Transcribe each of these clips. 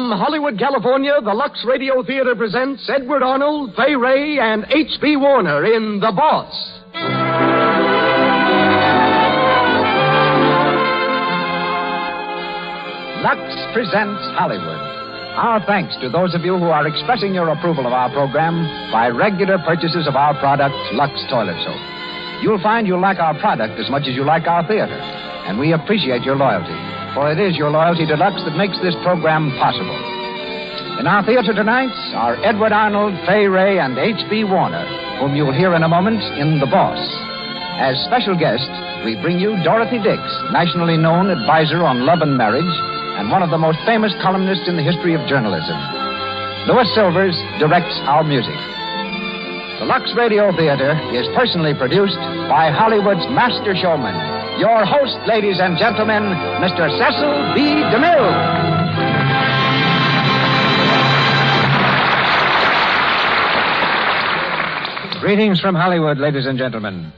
From Hollywood, California, the Lux Radio Theater presents Edward Arnold, Fay Wray, and H.B. Warner in The Boss. Lux presents Hollywood. Our thanks to those of you who are expressing your approval of our program by regular purchases of our product, Lux Toilet Soap. You'll find you'll like our product as much as you like our theater, and we appreciate your loyalty, for it is your loyalty to Lux that makes this program possible. In our theater tonight are Edward Arnold, Fay Wray, and H.B. Warner, whom you'll hear in a moment in The Boss. As special guest, we bring you Dorothy Dix, nationally known advisor on love and marriage, and one of the most famous columnists in the history of journalism. Louis Silvers directs our music. The Lux Radio Theater is personally produced by Hollywood's master showman, your host, ladies and gentlemen, Mr. Cecil B. DeMille. Greetings from Hollywood, ladies and gentlemen.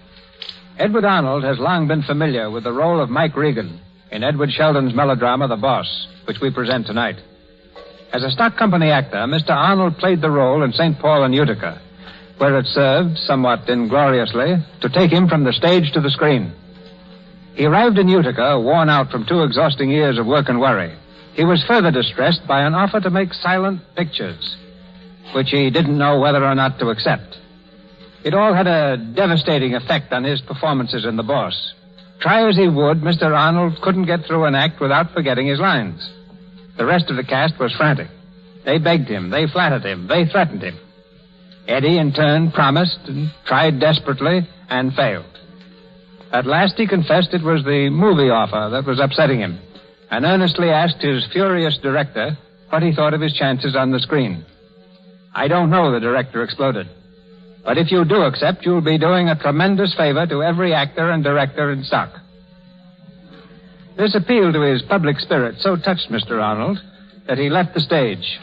Edward Arnold has long been familiar with the role of Mike Regan in Edward Sheldon's melodrama, The Boss, which we present tonight. As a stock company actor, Mr. Arnold played the role in St. Paul and Utica, where it served, somewhat ingloriously, to take him from the stage to the screen. He arrived in Utica, worn out from 2 exhausting years of work and worry. He was further distressed by an offer to make silent pictures, which he didn't know whether or not to accept. It all had a devastating effect on his performances in The Boss. Try as he would, Mr. Arnold couldn't get through an act without forgetting his lines. The rest of the cast was frantic. They begged him, they flattered him, they threatened him. Eddie, in turn, promised and tried desperately and failed. At last he confessed it was the movie offer that was upsetting him, and earnestly asked his furious director what he thought of his chances on the screen. "I don't know," the director exploded. "But if you do accept, you'll be doing a tremendous favor to every actor and director in stock." This appeal to his public spirit so touched Mr. Arnold that he left the stage,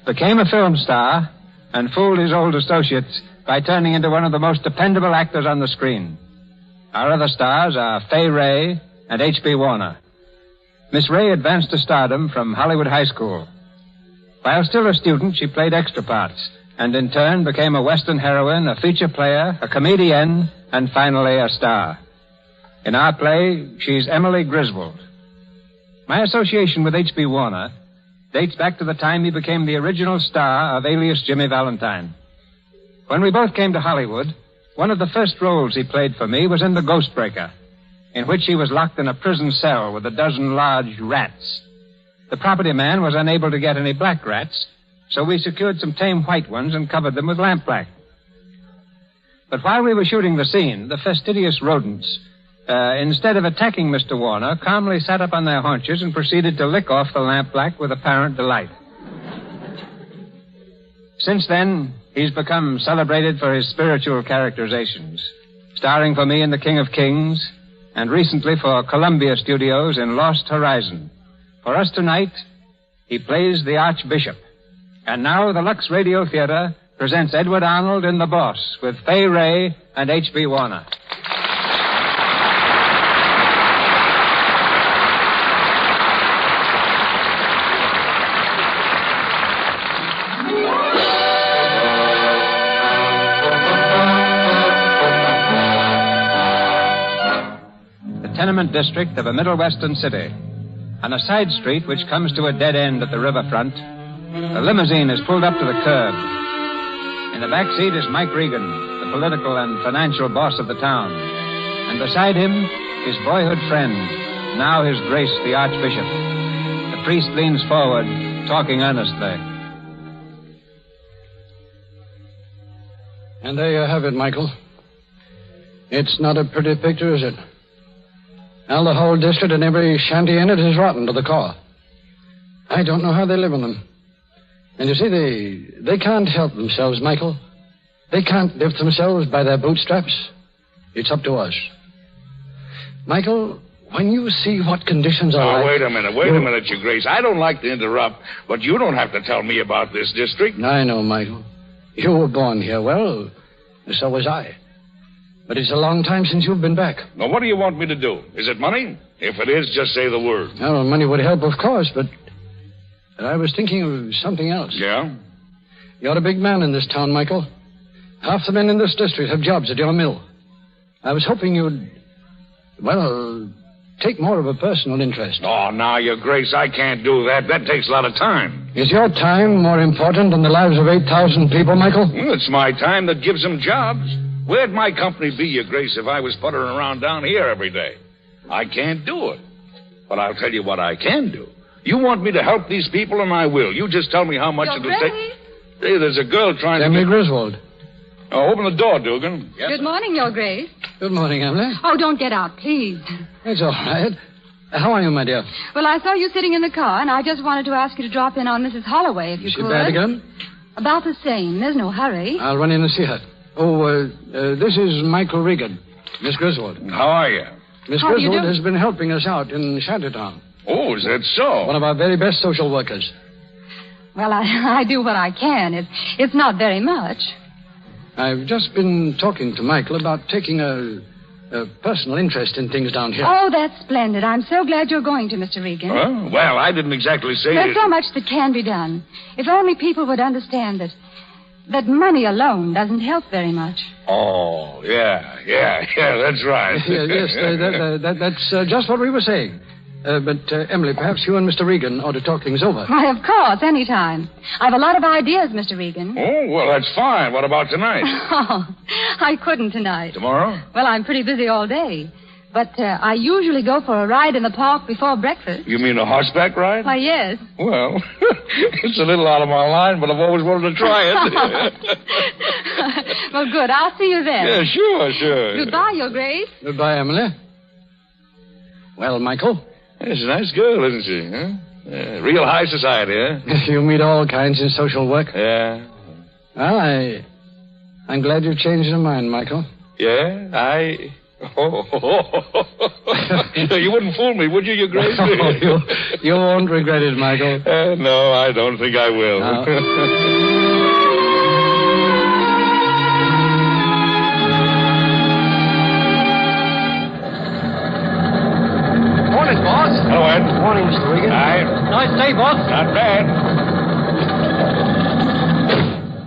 became a film star, and fooled his old associates by turning into one of the most dependable actors on the screen. Our other stars are Fay Wray and H.B. Warner. Miss Wray advanced to stardom from Hollywood High School. While still a student, she played extra parts, and in turn became a Western heroine, a feature player, a comedienne, and finally a star. In our play, she's Emily Griswold. My association with H.B. Warner dates back to the time he became the original star of Alias Jimmy Valentine. When we both came to Hollywood, one of the first roles he played for me was in The Ghostbreaker, in which he was locked in a prison cell with 12 large rats. The property man was unable to get any black rats, so we secured some tame white ones and covered them with lampblack. But while we were shooting the scene, the fastidious rodents, instead of attacking Mr. Warner, calmly sat up on their haunches and proceeded to lick off the lampblack with apparent delight. Since then, he's become celebrated for his spiritual characterizations, starring for me in The King of Kings, and recently for Columbia Studios in Lost Horizon. For us tonight, he plays the Archbishop. And now the Lux Radio Theater presents Edward Arnold in The Boss with Fay Wray and H.B. Warner. The tenement district of a Middle Western city. On a side street which comes to a dead end at the riverfront, a limousine is pulled up to the curb. In the back seat is Mike Regan, the political and financial boss of the town. And beside him, his boyhood friend, now his Grace the Archbishop. The priest leans forward, talking earnestly. And there you have it, Michael. It's not a pretty picture, is it? Now the whole district and every shanty in it is rotten to the core. I don't know how they live in them. And you see, they can't help themselves, Michael. They can't lift themselves by their bootstraps. It's up to us. Michael, when you see what conditions are like... Wait a minute, Your Grace. I don't like to interrupt, but you don't have to tell me about this district. I know, Michael. You were born here. Well, so was I. But it's a long time since you've been back. Now, what do you want me to do? Is it money? If it is, just say the word. Well, money would help, of course, but But I was thinking of something else. Yeah? You're a big man in this town, Michael. Half the men in this district have jobs at your mill. I was hoping you'd, take more of a personal interest. Oh, now, Your Grace, I can't do that. That takes a lot of time. Is your time more important than the lives of 8,000 people, Michael? Well, it's my time that gives them jobs. Where'd my company be, Your Grace, if I was puttering around down here every day? I can't do it. But I'll tell you what I can do. You want me to help these people, and I will. You just tell me how much it'll take. Hey, there's a girl trying Emily Griswold. Oh, open the door, Dugan. Yes, Good morning, Your Grace. Good morning, Emily. Oh, don't get out, please. It's all right. How are you, my dear? Well, I saw you sitting in the car, and I just wanted to ask you to drop in on Mrs. Holloway, if you could. Is she bad again? About the same. There's no hurry. I'll run in and see her. This is Michael Regan, Miss Griswold. How are you? Miss Griswold has been helping us out in Shantytown. Oh, is that so? One of our very best social workers. Well, I do what I can. It's not very much. I've just been talking to Michael about taking a personal interest in things down here. Oh, that's splendid. I'm so glad you're going to, Mr. Regan. Huh? Well, I didn't exactly say There's so much that can be done. If only people would understand that money alone doesn't help very much. Oh, yeah, that's right. Yes, that's just what we were saying. But, Emily, perhaps you and Mr. Regan ought to talk things over. Why, of course, anytime. I've a lot of ideas, Mr. Regan. Oh, well, that's fine. What about tonight? Oh, I couldn't tonight. Tomorrow? Well, I'm pretty busy all day. But I usually go for a ride in the park before breakfast. You mean a horseback ride? Why, yes. Well, it's a little out of my line, but I've always wanted to try it. Well, good. I'll see you then. Yeah, sure. Goodbye, Your Grace. Goodbye, Emily. Well, Michael? She's a nice girl, isn't she? Huh? Real high society, huh? You meet all kinds in social work. Yeah. Well, I'm glad you changed your mind, Michael. Yeah, You wouldn't fool me, would you, Your Grace? Oh, you won't regret it, Michael. No, I don't think I will. No. Morning, boss. Hello, Ed. Morning, Mr. Regan. Nice day, boss. Not bad.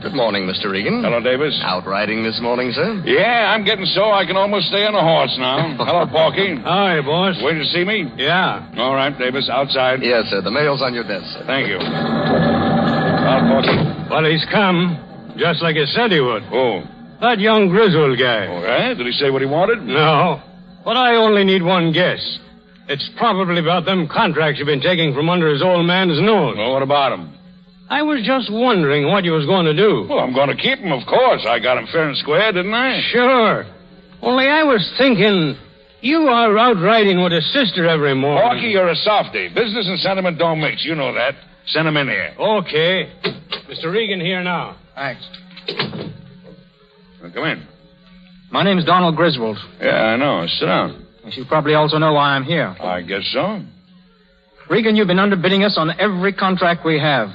Good morning, Mr. Regan. Hello, Davis. Out riding this morning, sir? Yeah, I'm getting so I can almost stay on a horse now. Hello, Porky. Hi, boss. Waiting to see me? Yeah. All right, Davis, outside. Yes, sir. The mail's on your desk, sir. Thank you. Hello, Porky. Well, he's come, just like he said he would. Oh. That young Griswold guy. All right. Did he say what he wanted? No. But I only need one guess. It's probably about them contracts you've been taking from under his old man's nose. Well, what about him? I was just wondering what you was going to do. Well, I'm going to keep him, of course. I got him fair and square, didn't I? Sure. Only I was thinking, you are out riding with his sister every morning. Porky, you're a softy. Business and sentiment don't mix. You know that. Send him in here. Okay. Mr. Regan here now. Thanks. Well, come in. My name's Donald Griswold. Yeah, I know. Sit down. You probably also know why I'm here. I guess so. Regan, you've been underbidding us on every contract we have.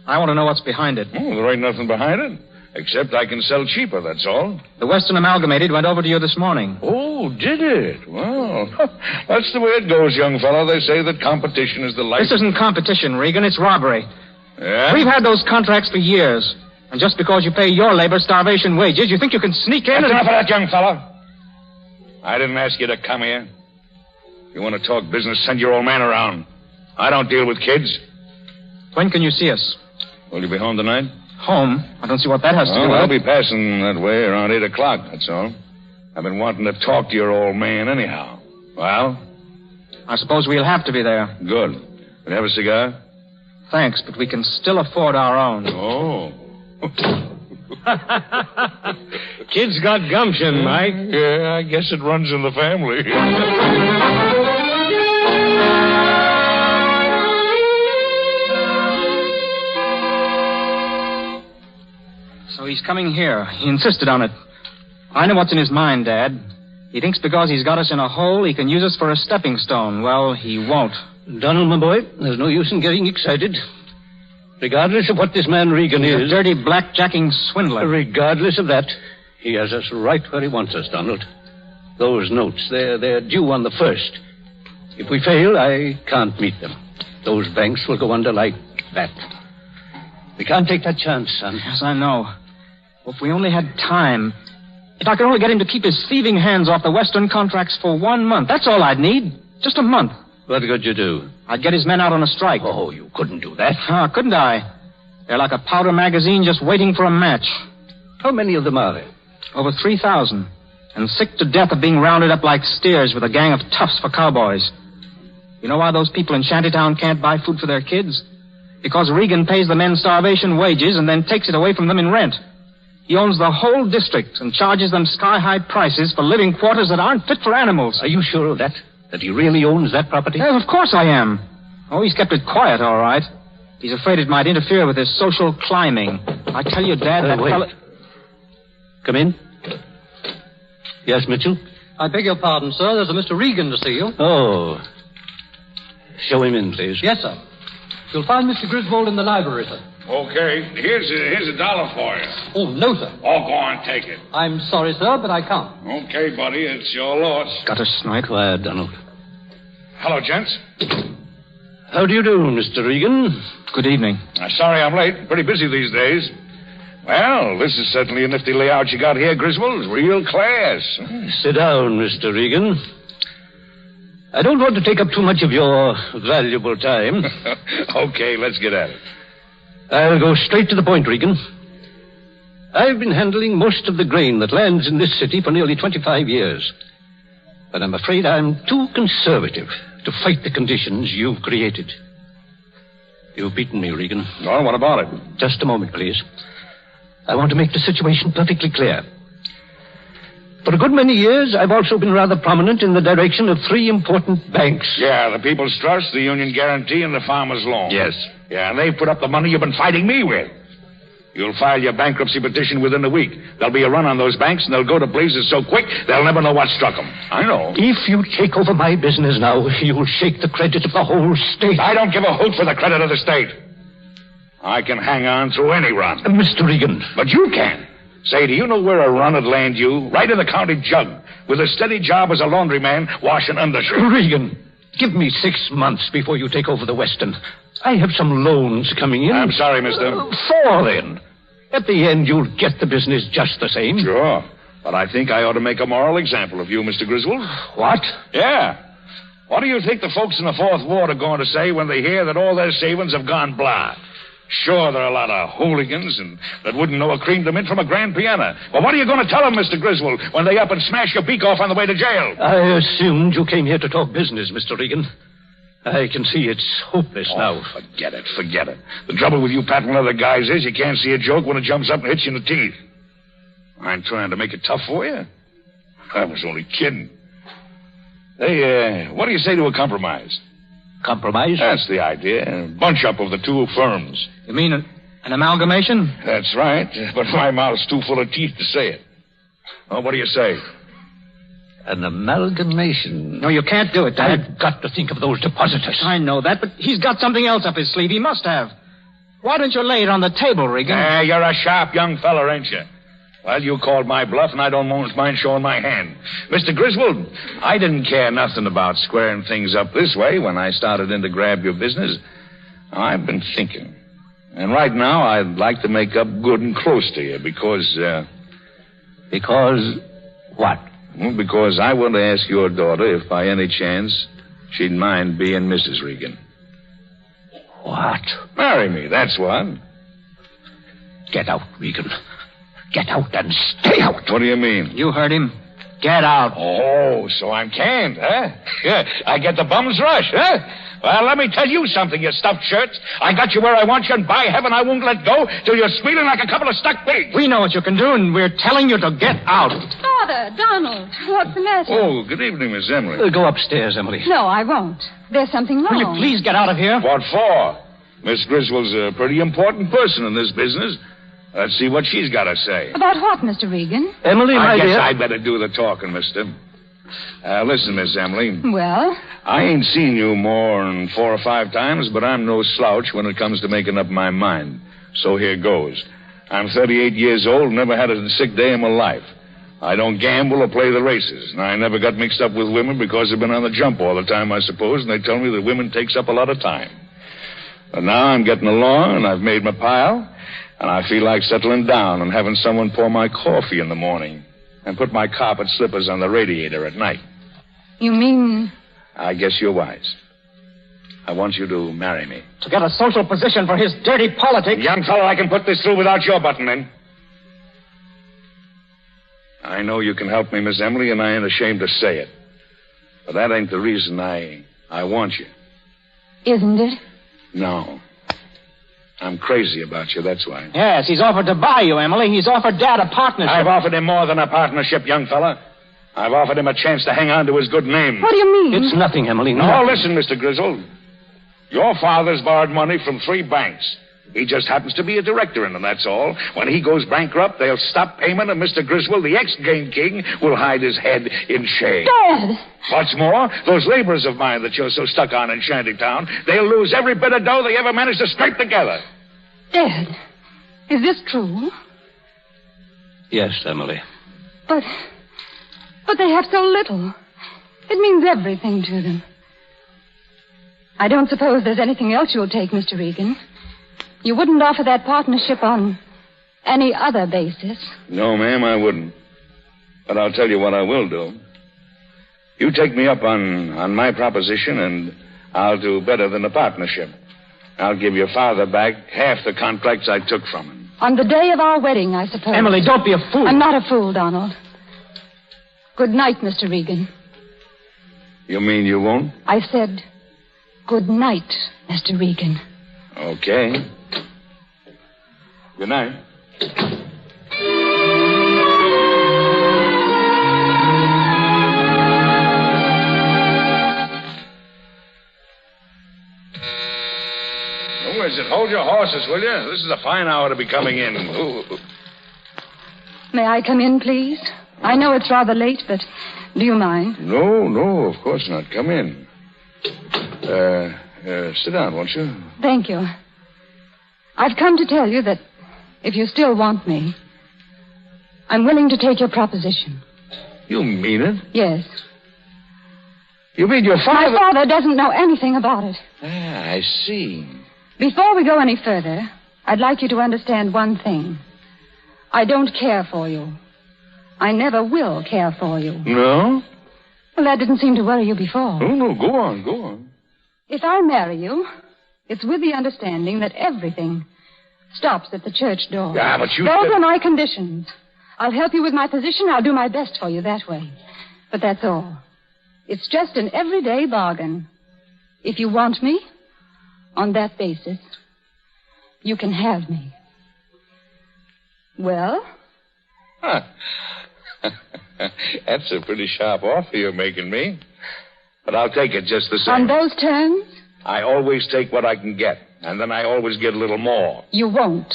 I want to know what's behind it. Oh, there ain't nothing behind it. Except I can sell cheaper, that's all. The Western Amalgamated went over to you this morning. Oh, did it? Well, that's the way it goes, young fellow. They say that competition is the life. This isn't competition, Regan. It's robbery. Yeah? We've had those contracts for years. And just because you pay your labor starvation wages, you think you can sneak in That's and... enough of that, young fellow. I didn't ask you to come here. If you want to talk business, send your old man around. I don't deal with kids. When can you see us? Will you be home tonight? Home? I don't see what that has to do with I'll it. be passing that way around 8 o'clock, that's all. I've been wanting to talk to your old man anyhow. Well? I suppose we'll have to be there. Good. Can I have a cigar? Thanks, but we can still afford our own. Oh. Kid's got gumption, Mike. Yeah, I guess it runs in the family. So he's coming here. He insisted on it. I know what's in his mind, Dad. He thinks because he's got us in a hole, he can use us for a stepping stone. Well, he won't. Donald, my boy, there's no use in getting excited. Regardless of what this man Regan He's is... a dirty, blackjacking swindler. Regardless of that, he has us right where he wants us, Donald. Those notes, they're due on the 1st. If we fail, I can't meet them. those banks will go under like that. We can't take that chance, son. Yes, I know. If we only had time. If I could only get him to keep his thieving hands off the Western contracts for 1 month, that's all I'd need. Just a month. What could you do? I'd get his men out on a strike. Oh, you couldn't do that. Couldn't I? They're like a powder magazine just waiting for a match. How many of them are there? Over 3,000. And sick to death of being rounded up like steers with a gang of toughs for cowboys. You know why those people in Shantytown can't buy food for their kids? Because Regan pays the men starvation wages and then takes it away from them in rent. He owns the whole district and charges them sky-high prices for living quarters that aren't fit for animals. Are you sure of that? That he really owns that property? Yeah, of course I am. Oh, he's kept it quiet, all right. He's afraid it might interfere with his social climbing. I tell you, Dad, that wait. fella... Come in. Yes, Mitchell? I beg your pardon, sir. There's a Mr. Regan to see you. Oh. Show him in, please. Yes, sir. You'll find Mr. Griswold in the library, sir. Okay, here's $1 for you. Oh, no, sir. Oh, go on, take it. I'm sorry, sir, but I can't. Okay, buddy, it's your loss. Got a snipe. Quiet, Donald. Hello, gents. How do you do, Mr. Regan? Good evening. Sorry I'm late. Pretty busy these days. Well, this is certainly a nifty layout you got here, Griswold. Real class. Sit down, Mr. Regan. I don't want to take up too much of your valuable time. Okay, let's get at it. I'll go straight to the point, Regan. I've been handling most of the grain that lands in this city for nearly 25 years. But I'm afraid I'm too conservative to fight the conditions you've created. You've beaten me, Regan. Well, what about it? Just a moment, please. I want to make the situation perfectly clear. For a good many years, I've also been rather prominent in the direction of 3 important banks. Yeah, the People's Trust, the Union Guarantee, and the Farmers Loan. Yes. Yeah, and they've put up the money you've been fighting me with. You'll file your bankruptcy petition within a week. There'll be a run on those banks, and they'll go to blazes so quick, they'll never know what struck them. I know. If you take over my business now, you'll shake the credit of the whole state. I don't give a hoot for the credit of the state. I can hang on through any run. Mr. Regan. But you can. Say, do you know where a run would land you? Right in the county jug, with a steady job as a laundryman washing undershirts. Regan, give me 6 months before you take over the Western. I have some loans coming in. I'm sorry, mister. 4, then. At the end, you'll get the business just the same. Sure. But I think I ought to make a moral example of you, Mr. Griswold. What? Yeah. What do you think the folks in the Fourth Ward are going to say when they hear that all their savings have gone blah? Sure, there are a lot of hooligans and that wouldn't know a cream de mint from a grand piano. But what are you going to tell them, Mr. Griswold, when they up and smash your beak off on the way to jail? I assumed you came here to talk business, Mr. Regan. I can see it's hopeless now. Forget it. The trouble with you patent leather guys is you can't see a joke when it jumps up and hits you in the teeth. I'm trying to make it tough for you. I was only kidding. Hey, what do you say to a compromise? Compromise? That's the idea. Bunch up of the 2 firms. You mean an amalgamation? That's right, but my mouth's too full of teeth to say it. Well, what do you say? An amalgamation. No, you can't do it, Dad. I've got to think of those depositors. I know that, but he's got something else up his sleeve. He must have. Why don't you lay it on the table, Regan? You're a sharp young feller, ain't you? Well, you called my bluff, and I don't mind showing my hand. Mr. Griswold, I didn't care nothing about squaring things up this way when I started in to grab your business. I've been thinking. And right now, I'd like to make up good and close to you because... Because what? Well, because I want to ask your daughter if by any chance she'd mind being Mrs. Regan. What? Marry me, that's what. Get out, Regan. Get out and stay out. What do you mean? You heard him. Get out. Oh, so I'm canned, huh? Yeah, I get the bum's rush, huh? Well, let me tell you something, you stuffed shirts. I got you where I want you, and by heaven, I won't let go till you're squealing like a couple of stuck pigs. We know what you can do, and we're telling you to get out. Father, Donald, what's the matter? Oh, good evening, Miss Emily. Go upstairs, Emily. No, I won't. There's something wrong. Will you please get out of here? What for? Miss Griswold's a pretty important person in this business. Let's see what she's got to say. About what, Mr. Regan? Emily, my I guess dear. I'd better do the talking, mister. Listen, Miss Emily. Well? I ain't seen you more than 4 or 5 times, but I'm no slouch when it comes to making up my mind. So here goes. I'm 38 years old, never had a sick day in my life. I don't gamble or play the races, and I never got mixed up with women because I've been on the jump all the time, I suppose, and they tell me that women takes up a lot of time. But now I'm getting along, and I've made my pile, and I feel like settling down and having someone pour my coffee in the morning and put my carpet slippers on the radiator at night. You mean... I guess you're wise. I want you to marry me. To get a social position for his dirty politics. Young fellow, I can put this through without your button in. I know you can help me, Miss Emily, and I ain't ashamed to say it. But that ain't the reason I want you. Isn't it? No. I'm crazy about you, that's why. Yes, he's offered to buy you, Emily. He's offered Dad a partnership. I've offered him more than a partnership, young fella. I've offered him a chance to hang on to his good name. What do you mean? It's nothing, Emily. No, nothing. listen, Mr. Griswold. Your father's borrowed money from 3 banks. He just happens to be a director in them, that's all. When he goes bankrupt, they'll stop payment, and Mr. Griswold, the ex-game king, will hide his head in shame. Dad! What's more, those laborers of mine that you're so stuck on in Shantytown, they'll lose every bit of dough they ever managed to scrape together. Dad, is this true? Yes, Emily. But they have so little. It means everything to them. I don't suppose there's anything else you'll take, Mr. Regan. You wouldn't offer that partnership on any other basis. No, ma'am, I wouldn't. But I'll tell you what I will do. You take me up on my proposition, and I'll do better than a partnership. I'll give your father back half the contracts I took from him. On the day of our wedding, I suppose. Emily, don't be a fool. I'm not a fool, Donald. Good night, Mr. Regan. You mean you won't? I said good night, Mr. Regan. Okay. Good night. Who is it? Hold your horses, will you? This is a fine hour to be coming in. Ooh. May I come in, please? I know it's rather late, but do you mind? No, of course not. Come in. Sit down, won't you? Thank you. I've come to tell you that if you still want me, I'm willing to take your proposition. You mean it? Yes. You mean your father... My father doesn't know anything about it. I see. Before we go any further, I'd like you to understand one thing. I don't care for you. I never will care for you. No? Well, that didn't seem to worry you before. Oh, no, go on. If I marry you, it's with the understanding that everything stops at the church door. Yeah, but you... Those are my conditions. I'll help you with my position. I'll do my best for you that way. But that's all. It's just an everyday bargain. If you want me, on that basis, you can have me. Well? Huh. That's a pretty sharp offer you're making me. But I'll take it just the same. On those terms? I always take what I can get, and then I always get a little more. You won't.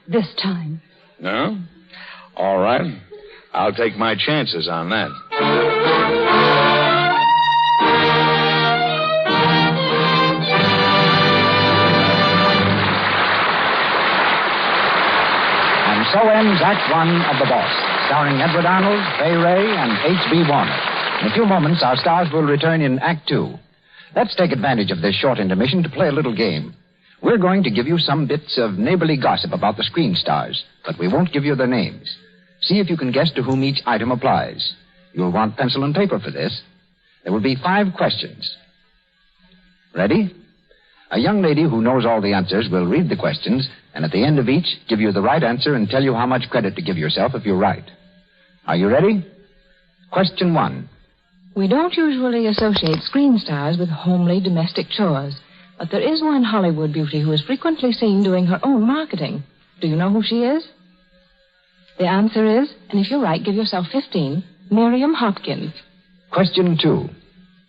This time. No? All right. I'll take my chances on that. And so ends Act One of The Boss, starring Edward Arnold, Fay Ray, and H.B. Warner. In a few moments, our stars will return in Act Two. Let's take advantage of this short intermission to play a little game. We're going to give you some bits of neighborly gossip about the screen stars, but we won't give you their names. See if you can guess to whom each item applies. You'll want pencil and paper for this. There will be 5 questions. Ready? A young lady who knows all the answers will read the questions, and at the end of each, give you the right answer and tell you how much credit to give yourself if you're right. Are you ready? Question 1. We don't usually associate screen stars with homely domestic chores, but there is one Hollywood beauty who is frequently seen doing her own marketing. Do you know who she is? The answer is, and if you're right, give yourself 15, Miriam Hopkins. Question 2.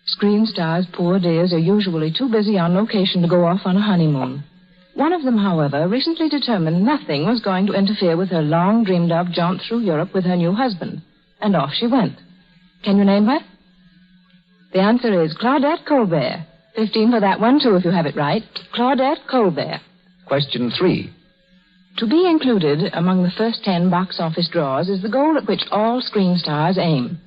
Screen stars, poor dears, are usually too busy on location to go off on a honeymoon. One of them, however, recently determined nothing was going to interfere with her long-dreamed-of jaunt through Europe with her new husband. And off she went. Can you name her? The answer is Claudette Colbert. 15 for that one, too, if you have it right. Claudette Colbert. Question 3. To be included among the first 10 box office draws is the goal at which all screen stars aim.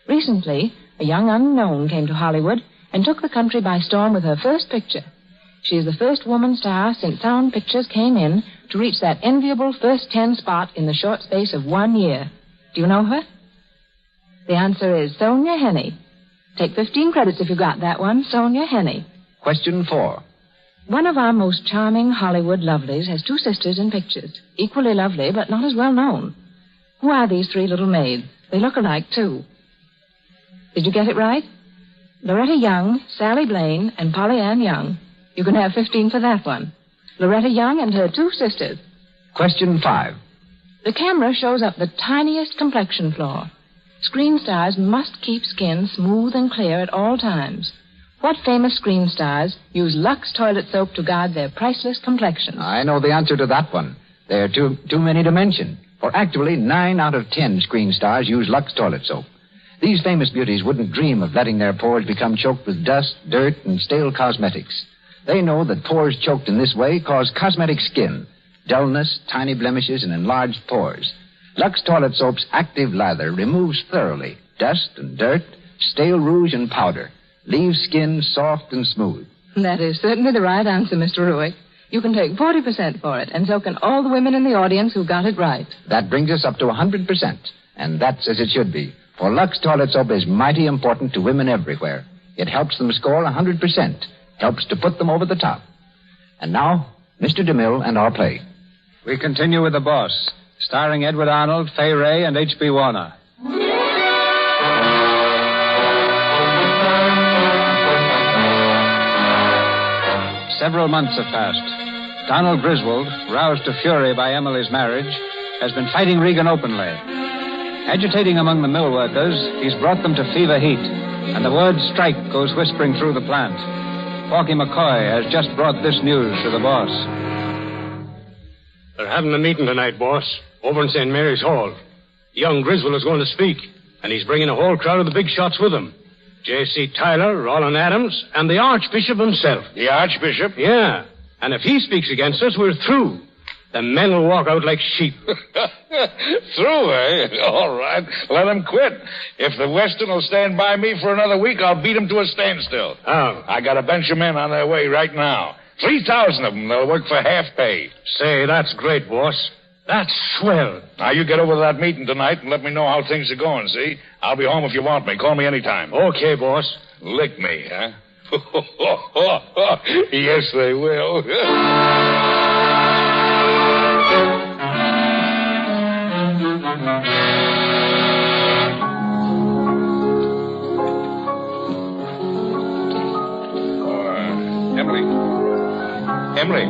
Recently, a young unknown came to Hollywood and took the country by storm with her first picture, She is the first woman star since sound pictures came in to reach that enviable first 10 spot in the short space of 1 year. Do you know her? The answer is Sonia Henney. Take 15 credits if you got that one. Sonia Henney. Question 4. One of our most charming Hollywood lovelies has 2 sisters in pictures. Equally lovely, but not as well known. Who are these 3 little maids? They look alike, too. Did you get it right? Loretta Young, Sally Blaine, and Polly Ann Young. You can have 15 for that one. Loretta Young and her 2 sisters. Question 5. The camera shows up the tiniest complexion flaw. Screen stars must keep skin smooth and clear at all times. What famous screen stars use Lux toilet soap to guard their priceless complexions? I know the answer to that one. There are too many to mention. For actually, 9 out of 10 screen stars use Lux toilet soap. These famous beauties wouldn't dream of letting their pores become choked with dust, dirt, and stale cosmetics. They know that pores choked in this way cause cosmetic skin, dullness, tiny blemishes, and enlarged pores. Lux toilet soap's active lather removes thoroughly dust and dirt, stale rouge and powder, leaves skin soft and smooth. That is certainly the right answer, Mr. Ruick. You can take 40% for it, and so can all the women in the audience who got it right. That brings us up to 100%, and that's as it should be. For Lux toilet soap is mighty important to women everywhere. It helps them score 100%, helps to put them over the top. And now, Mr. DeMille and our play. We continue with The Boss, starring Edward Arnold, Fay Ray, and H.B. Warner. Several months have passed. Donald Griswold, roused to fury by Emily's marriage, has been fighting Regan openly. Agitating among the mill workers, he's brought them to fever heat, and the word strike goes whispering through the plant. Porky McCoy has just brought this news to the boss. They're having a meeting tonight, boss, over in St. Mary's Hall. Young Griswold is going to speak, and he's bringing a whole crowd of the big shots with him. J.C. Tyler, Roland Adams, and the Archbishop himself. The Archbishop? Yeah. And if he speaks against us, we're through. The men will walk out like sheep. Through, eh? All right. Let him quit. If the Western will stand by me for another week, I'll beat him to a standstill. Oh. I got a bunch of men on their way right now. 3,000 of them. They'll work for half pay. Say, that's great, boss. That's swell. Now, you get over to that meeting tonight and let me know how things are going, see? I'll be home if you want me. Call me anytime. Okay, boss. Lick me, huh? Yes, they will. Emily.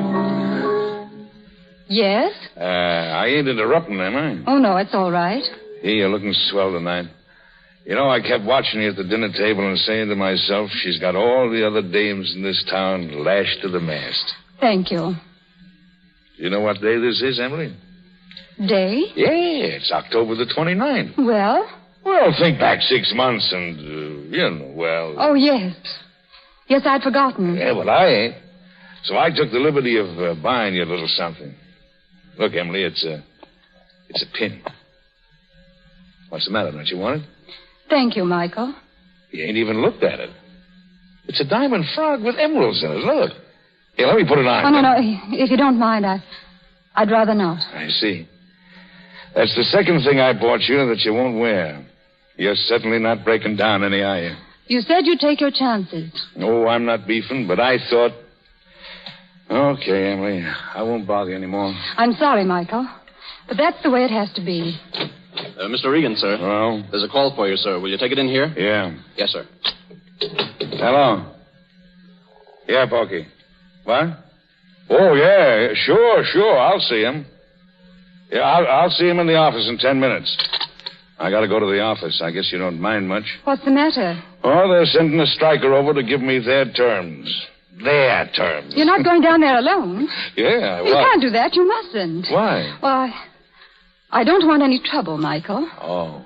Yes? I ain't interrupting, am I? Oh, no, it's all right. Hey, you're looking swell tonight. You know, I kept watching you at the dinner table and saying to myself, she's got all the other dames in this town lashed to the mast. Thank you. You know what day this is, Emily? Day? Yeah, it's October the 29th. Well? Well, think back 6 months and, well... Oh, yes. Yes, I'd forgotten. Yeah, well, I ain't. So I took the liberty of buying you a little something. Look, Emily, it's a pin. What's the matter? Don't you want it? Thank you, Michael. You ain't even looked at it. It's a diamond frog with emeralds in it. Look. Here, let me put it on. Oh, no. If you don't mind, I'd rather not. I see. That's the second thing I bought you that you won't wear. You're certainly not breaking down any, are you? You said you'd take your chances. Oh, I'm not beefing, but I thought... Okay, Emily. I won't bother you anymore. I'm sorry, Michael. But that's the way it has to be. Mr. Regan, sir. Hello? There's a call for you, sir. Will you take it in here? Yeah. Yes, sir. Hello? Yeah, Porky. What? Oh, yeah. Sure. I'll see him. Yeah, I'll see him in the office in 10 minutes. I got to go to the office. I guess you don't mind much. What's the matter? Oh, they're sending a striker over to give me their terms. Their terms. You're not going down there alone. Yeah, You can't do that. You mustn't. Why? Well, I don't want any trouble, Michael. Oh.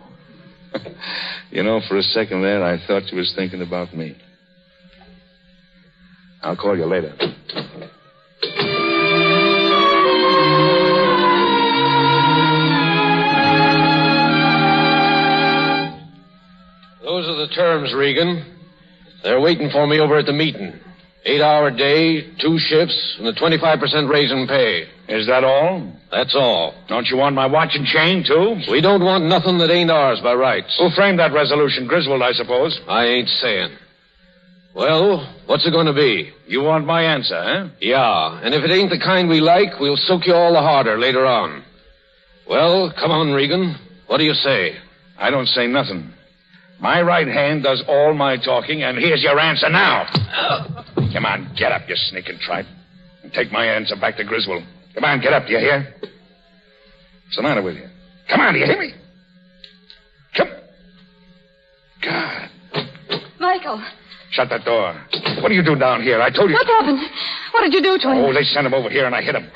You know, for a second there, I thought you was thinking about me. I'll call you later. Those are the terms, Regan. They're waiting for me over at the meeting. 8-hour day, 2 shifts, and a 25% raise in pay. Is that all? That's all. Don't you want my watch and chain, too? We don't want nothing that ain't ours by rights. Who framed that resolution? Griswold, I suppose. I ain't saying. Well, what's it going to be? You want my answer, eh? Yeah, and if it ain't the kind we like, we'll soak you all the harder later on. Well, come on, Regan. What do you say? I don't say nothing. My right hand does all my talking, and here's your answer now. Come on, get up, you sneaking tripe. And take my answer back to Griswold. Come on, get up, do you hear? What's the matter with you? Come on, do you hear me? Come. God. Michael. Shut that door. What do you do down here? I told you. What happened? What did you do to him? Oh, they sent him over here, and I hit him.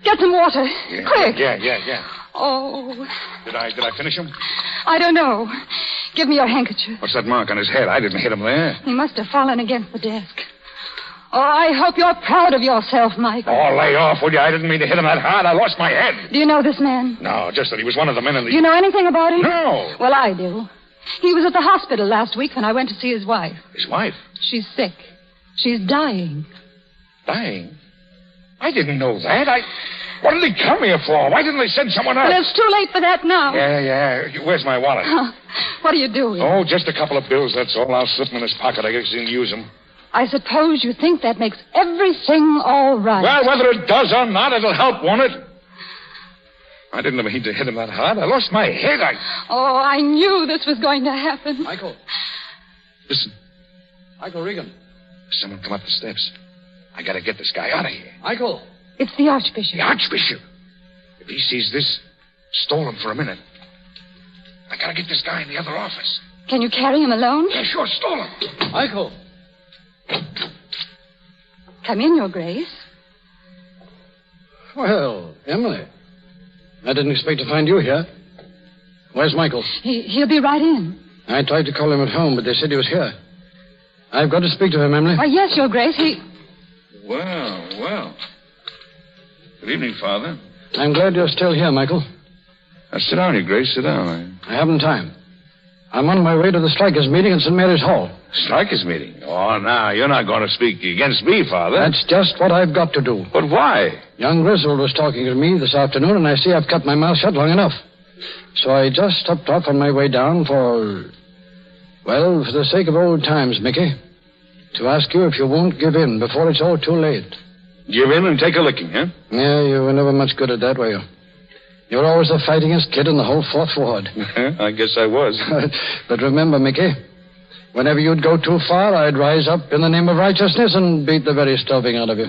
Get some water. Yeah, Quick. Yeah. Oh. Did I finish him? I don't know. Give me your handkerchief. What's that mark on his head? I didn't hit him there. He must have fallen against the desk. Oh, I hope you're proud of yourself, Michael. Oh, lay off, will you? I didn't mean to hit him that hard. I lost my head. Do you know this man? No, just that he was one of the men in the... Do you know anything about him? No. Well, I do. He was at the hospital last week when I went to see his wife. His wife? She's sick. She's dying. Dying? I didn't know that. What did he come here for? Why didn't they send someone else? Well, it's too late for that now. Yeah. Where's my wallet? What are you doing? Oh, just a couple of bills, that's all. I'll slip them in his pocket. I guess he didn't use them. I suppose you think that makes everything all right. Well, whether it does or not, it'll help, won't it? I didn't mean to hit him that hard. I lost my head. Oh, I knew this was going to happen. Michael. Listen. Michael Regan. Someone come up the steps. I gotta get this guy out of here. Michael. It's the Archbishop. The Archbishop? If he sees this, stall him for a minute. I gotta get this guy in the other office. Can you carry him alone? Yeah, sure, stall him. Michael. Come in, Your Grace. Well, Emily. I didn't expect to find you here. Where's Michael? He'll be right in. I tried to call him at home, but they said he was here. I've got to speak to him, Emily. Why, yes, Your Grace. Well. Good evening, Father. I'm glad you're still here, Michael. Now, sit down, Your Grace. Sit down. I haven't time. I'm on my way to the strikers' meeting at St. Mary's Hall. Strikers' meeting? Oh, now, you're not going to speak against me, Father. That's just what I've got to do. But why? Young Griswold was talking to me this afternoon, and I see I've kept my mouth shut long enough. So I just stopped off on my way down for the sake of old times, Mickey, to ask you if you won't give in before it's all too late. Give in and take a licking, huh? Yeah, you were never much good at that, were you? You were always the fightingest kid in the whole Fourth Ward. I guess I was. But remember, Mickey, whenever you'd go too far, I'd rise up in the name of righteousness and beat the very stuffing out of you.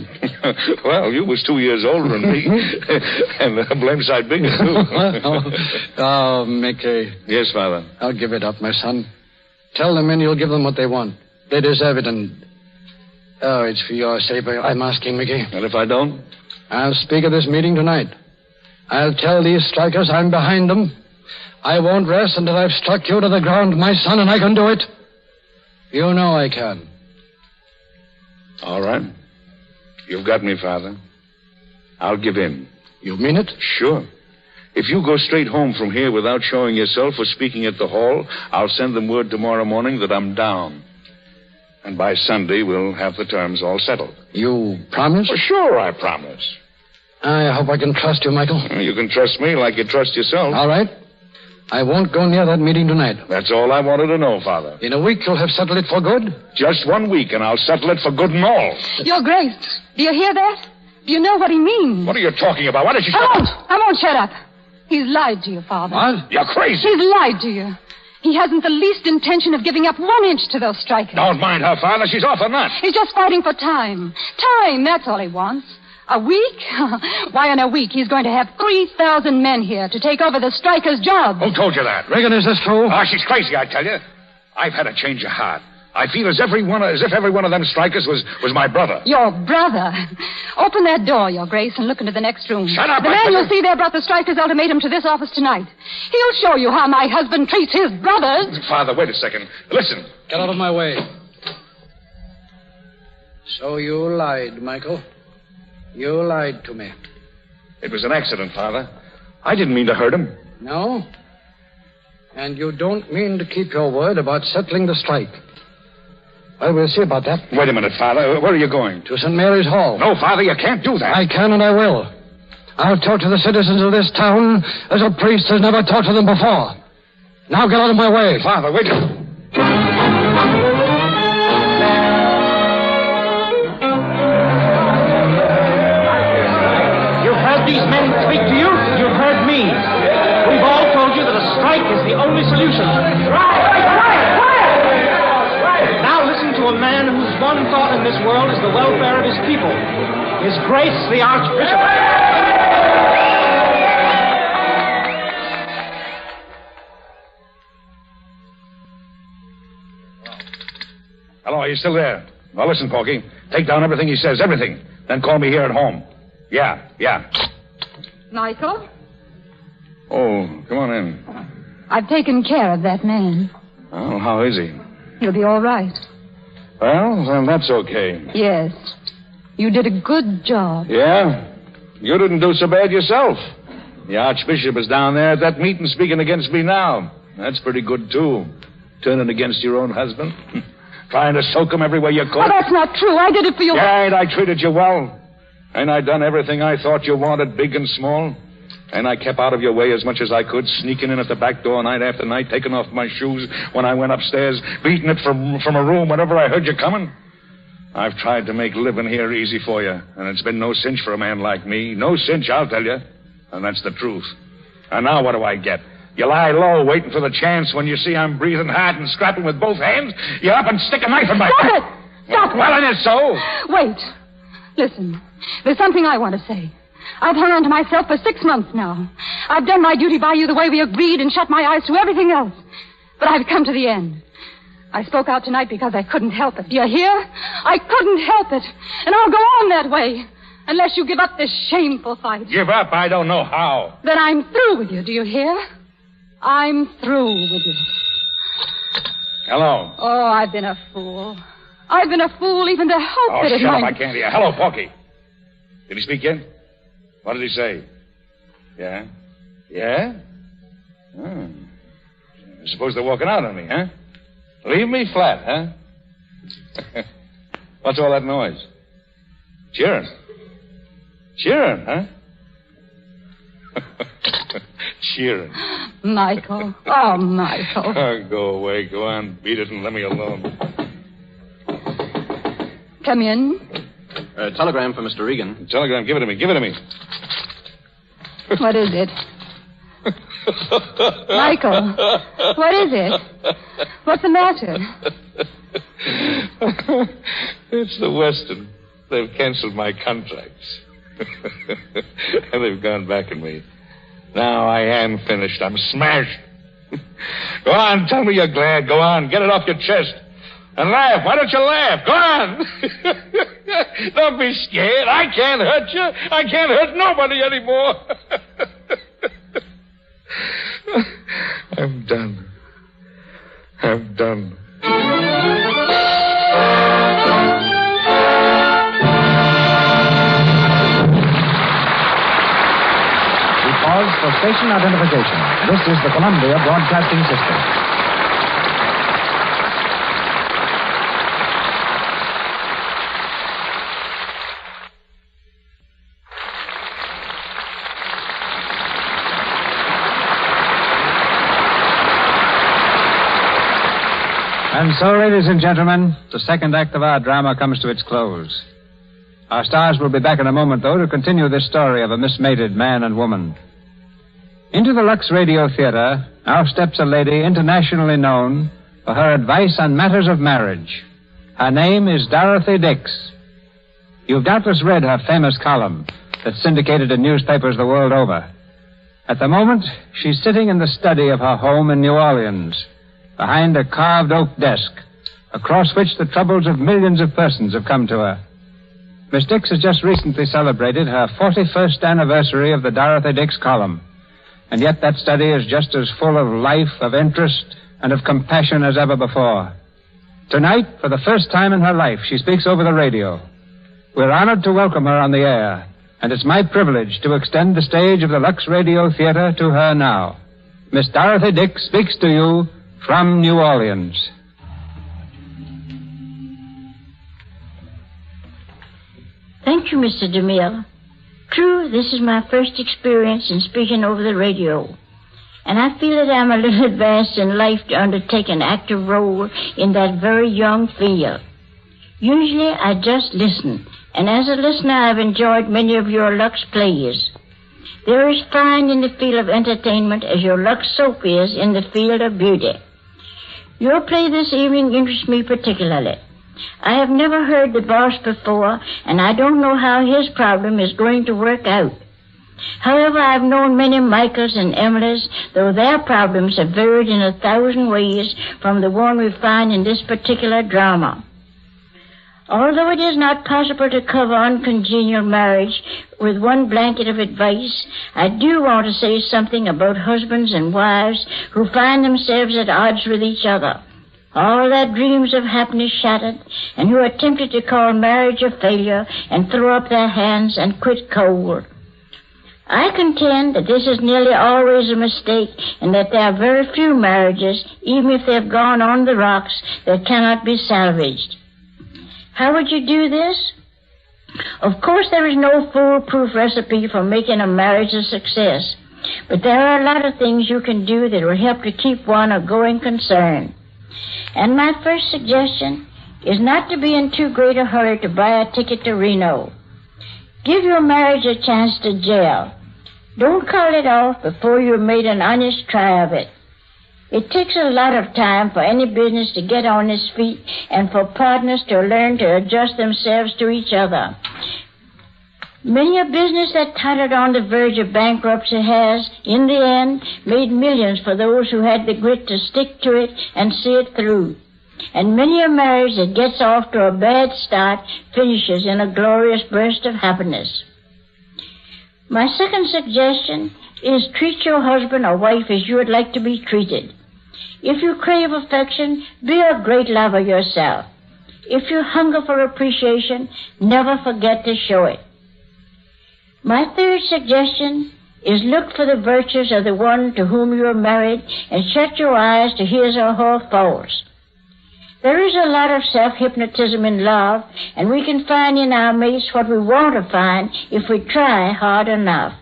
Well, you was 2 years older than me. And the blame side bigger, too. Oh, Mickey. Yes, Father. I'll give it up, my son. Tell the men you'll give them what they want. They deserve it, and... Oh, it's for your sake I'm asking, Mickey. And if I don't? I'll speak at this meeting tonight. I'll tell these strikers I'm behind them. I won't rest until I've struck you to the ground, my son, and I can do it. You know I can. All right. You've got me, Father. I'll give in. You mean it? Sure. If you go straight home from here without showing yourself or speaking at the hall, I'll send them word tomorrow morning that I'm down. And by Sunday, we'll have the terms all settled. You promise? Well, sure, I promise. I hope I can trust you, Michael. You can trust me like you trust yourself. All right. I won't go near that meeting tonight. That's all I wanted to know, Father. In a week, you'll have settled it for good? Just 1 week, and I'll settle it for good and all. Your Grace, do you hear that? Do you know what he means? What are you talking about? Why did you... I won't shut up. He's lied to you, Father. What? You're crazy. He's lied to you. He hasn't the least intention of giving up 1 inch to those strikers. Don't mind her, Father. She's off a nut. He's just fighting for time. Time, that's all he wants. A week? Why, in a week, he's going to have 3,000 men here to take over the strikers' jobs. Who told you that? Regan, is this true? Oh, she's crazy, I tell you. I've had a change of heart. I feel as if every one of them strikers was my brother. Your brother? Open that door, Your Grace, and look into the next room. Shut up, The man you'll see there brought the strikers' ultimatum to this office tonight. He'll show you how my husband treats his brothers. Father, wait a second. Listen. Get out of my way. So you lied, Michael. You lied to me. It was an accident, Father. I didn't mean to hurt him. No? And you don't mean to keep your word about settling the strike. Well, we'll see about that. Wait a minute, Father. Where are you going? To St. Mary's Hall. No, Father, you can't do that. I can and I will. I'll talk to the citizens of this town as a priest has never talked to them before. Now get out of my way. Father, wait. You've heard these men speak to you. You've heard me. We've all told you that a strike is the only solution. Quiet! Now listen to a man whose one thought in this world is the welfare of his people. His Grace, the Archbishop. Hello, are you still there? Well, listen, Porky. Take down everything he says, everything. Then call me here at home. Yeah. Michael, Oh, come on in. I've taken care of that man. Oh, how is he? He'll be all right. Well, then that's okay. Yes. You did a good job. Yeah? You didn't do so bad yourself. The Archbishop is down there at that meeting speaking against me now. That's pretty good, too. Turning against your own husband. Trying to soak him everywhere you could. Oh, that's not true. I did it for you. Yeah, and I treated you well. And I done everything I thought you wanted, big and small. And I kept out of your way as much as I could, sneaking in at the back door night after night, taking off my shoes when I went upstairs, beating it from a room whenever I heard you coming. I've tried to make living here easy for you, and it's been no cinch for a man like me. No cinch, I'll tell you. And that's the truth. And now what do I get? You lie low, waiting for the chance. When you see I'm breathing hard and scrapping with both hands, you up and stick a knife in my Stop back. it! Stop it! Well, and it's so. Wait. Listen, there's something I want to say. I've hung on to myself for 6 months now. I've done my duty by you the way we agreed and shut my eyes to everything else. But I've come to the end. I spoke out tonight because I couldn't help it. Do you hear? I couldn't help it. And I'll go on that way unless you give up this shameful fight. Give up? I don't know how. Then I'm through with you, do you hear? I'm through with you. Hello. Oh, I've been a fool. I've been a fool even to hope Oh, that it shut might... up, I can't hear. Hello, Porky. Did he speak in? What did he say? Yeah? Yeah? Oh. I suppose they're walking out on me, huh? Leave me flat, huh? What's all that noise? Cheering. Cheering, huh? Cheering. Michael. Oh, Michael. Oh, go away. Go on. Beat it and let me alone. Come in. Telegram for Mr. Regan. Telegram. Give it to me. Give it to me. What is it? Michael, what is it? What's the matter? It's the Western. They've canceled my contracts. And they've gone back on me. Now I am finished. I'm smashed. Go on, tell me you're glad. Go on, get it off your chest. And laugh. Why don't you laugh? Go on. Don't be scared. I can't hurt you. I can't hurt nobody anymore. I'm done. I'm done. We pause for station identification. This is the Columbia Broadcasting System. And so, ladies and gentlemen, the second act of our drama comes to its close. Our stars will be back in a moment, though, to continue this story of a mismated man and woman. Into the Lux Radio Theater now steps a lady internationally known for her advice on matters of marriage. Her name is Dorothy Dix. You've doubtless read her famous column that's syndicated in newspapers the world over. At the moment, she's sitting in the study of her home in New Orleans, behind a carved oak desk, across which the troubles of millions of persons have come to her. Miss Dix has just recently celebrated her 41st anniversary of the Dorothy Dix column, and yet that study is just as full of life, of interest, and of compassion as ever before. Tonight, for the first time in her life, she speaks over the radio. We're honored to welcome her on the air, and it's my privilege to extend the stage of the Lux Radio Theater to her now. Miss Dorothy Dix speaks to you from New Orleans. Thank you, Mr. DeMille. True, this is my first experience in speaking over the radio, and I feel that I'm a little advanced in life to undertake an active role in that very young field. Usually, I just listen, and as a listener, I've enjoyed many of your Lux plays. They're as fine in the field of entertainment as your Lux soap is in the field of beauty. Your play this evening interests me particularly. I have never heard the boss before, and I don't know how his problem is going to work out. However, I've known many Michaels and Emilys, though their problems have varied in 1,000 ways from the one we find in this particular drama. Although it is not possible to cover uncongenial marriage with one blanket of advice, I do want to say something about husbands and wives who find themselves at odds with each other, all their dreams of happiness shattered, and who are tempted to call marriage a failure and throw up their hands and quit cold. I contend that this is nearly always a mistake, and that there are very few marriages, even if they've gone on the rocks, that cannot be salvaged. How would you do this? Of course, there is no foolproof recipe for making a marriage a success, but there are a lot of things you can do that will help to keep one a going concern. And my first suggestion is not to be in too great a hurry to buy a ticket to Reno. Give your marriage a chance to gel. Don't call it off before you've made an honest try of it. It takes a lot of time for any business to get on its feet and for partners to learn to adjust themselves to each other. Many a business that tottered on the verge of bankruptcy has, in the end, made millions for those who had the grit to stick to it and see it through. And many a marriage that gets off to a bad start finishes in a glorious burst of happiness. My second suggestion is treat your husband or wife as you would like to be treated. If you crave affection, be a great lover yourself. If you hunger for appreciation, never forget to show it. My third suggestion is look for the virtues of the one to whom you are married and shut your eyes to his or her faults. There is a lot of self-hypnotism in love, and we can find in our mates what we want to find if we try hard enough.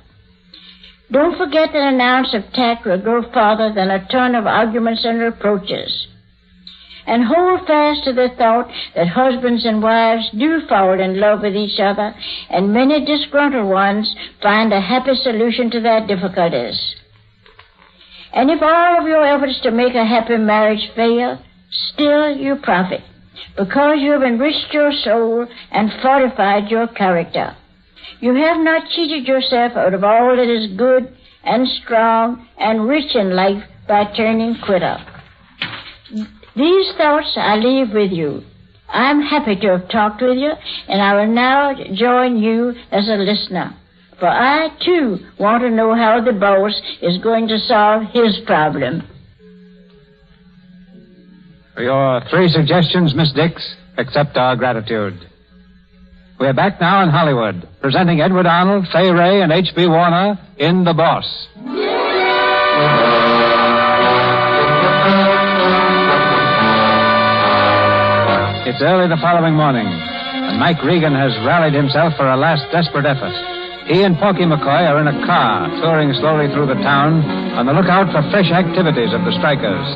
Don't forget that an ounce of tact will go farther than a ton of arguments and reproaches. And hold fast to the thought that husbands and wives do fall in love with each other, and many disgruntled ones find a happy solution to their difficulties. And if all of your efforts to make a happy marriage fail, still you profit, because you have enriched your soul and fortified your character. You have not cheated yourself out of all that is good and strong and rich in life by turning quitter. These thoughts I leave with you. I'm happy to have talked with you, and I will now join you as a listener, for I, too, want to know how the boss is going to solve his problem. For your 3 suggestions, Miss Dix, accept our gratitude. We're back now in Hollywood, presenting Edward Arnold, Fay Wray, and H.B. Warner in The Boss. It's early the following morning, and Mike Regan has rallied himself for a last desperate effort. He and Porky McCoy are in a car, touring slowly through the town, on the lookout for fresh activities of the strikers.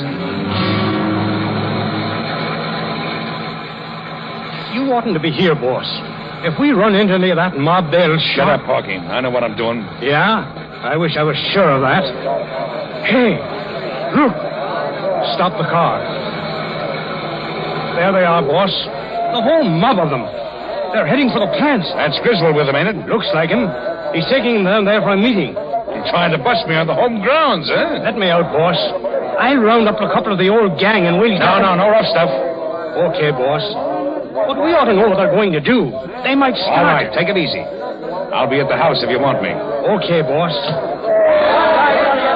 You oughtn't to be here, boss. If we run into any of that mob, they'll Shut up, Porky. I know what I'm doing. Yeah? I wish I was sure of that. Hey, look. Stop the car. There they are, boss. The whole mob of them. They're heading for the plants. That's Griswold with him, ain't it? Looks like him. He's taking them there for a meeting. You're trying to bust me on the home grounds, eh? Let me out, boss. I'll round up a couple of the old gang and we'll... No rough stuff. Okay, boss. But we ought to know what they're going to do. They might start. All right, take it easy. I'll be at the house if you want me. Okay, boss.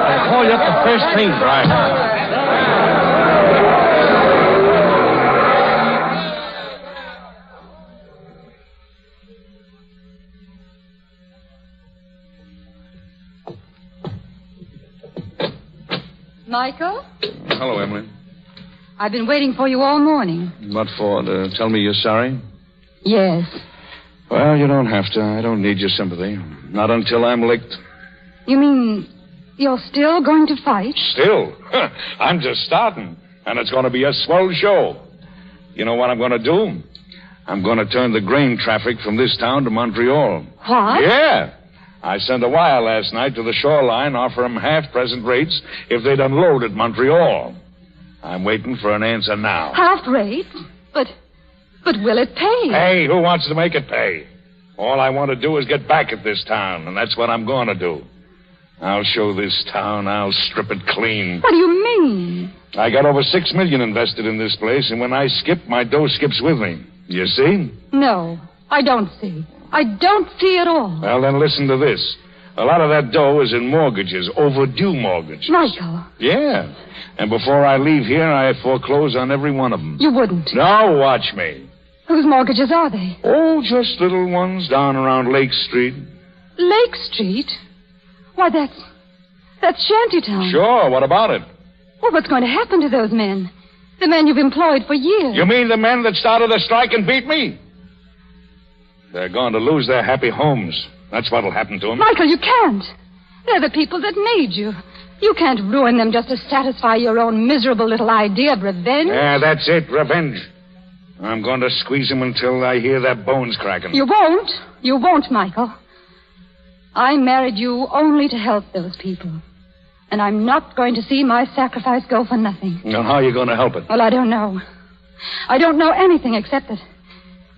I'll call you up the first thing. Right. Michael? Hello, Emily. I've been waiting for you all morning. What for? To tell me you're sorry? Yes. Well, you don't have to. I don't need your sympathy. Not until I'm licked. You mean you're still going to fight? Still? I'm just starting. And it's going to be a swell show. You know what I'm going to do? I'm going to turn the grain traffic from this town to Montreal. What? Yeah. I sent a wire last night to the shoreline, offer them half present rates if they'd unload at Montreal. I'm waiting for an answer now. Half rate? But will it pay? Hey, who wants to make it pay? All I want to do is get back at this town, and that's what I'm going to do. I'll show this town. I'll strip it clean. What do you mean? I got over $6 million invested in this place, and when I skip, my dough skips with me. You see? No, I don't see. I don't see at all. Well, then listen to this. A lot of that dough is in mortgages, overdue mortgages. Michael. Yeah. And before I leave here, I foreclose on every one of them. You wouldn't. Now watch me. Whose mortgages are they? Oh, just little ones down around Lake Street. Lake Street? Why, that's Shantytown. Sure, what about it? Well, what's going to happen to those men? The men you've employed for years. You mean the men that started the strike and beat me? They're going to lose their happy homes. That's what'll happen to them. Michael, you can't. They're the people that made you. You can't ruin them just to satisfy your own miserable little idea of revenge. Yeah, that's it, revenge. I'm going to squeeze them until I hear their bones cracking. You won't. You won't, Michael. I married you only to help those people. And I'm not going to see my sacrifice go for nothing. Now, how are you going to help it? Well, I don't know. I don't know anything except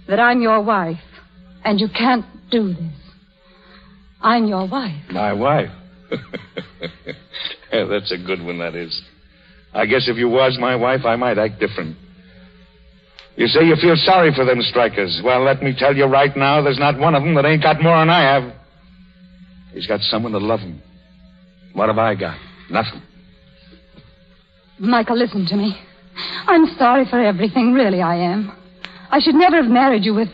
that I'm your wife. And you can't do this. I'm your wife. My wife? Yeah, that's a good one, that is. I guess if you was my wife, I might act different. You say you feel sorry for them strikers. Well, let me tell you right now, there's not one of them that ain't got more than I have. He's got someone to love him. What have I got? Nothing. Michael, listen to me. I'm sorry for everything, really I am. I should never have married you with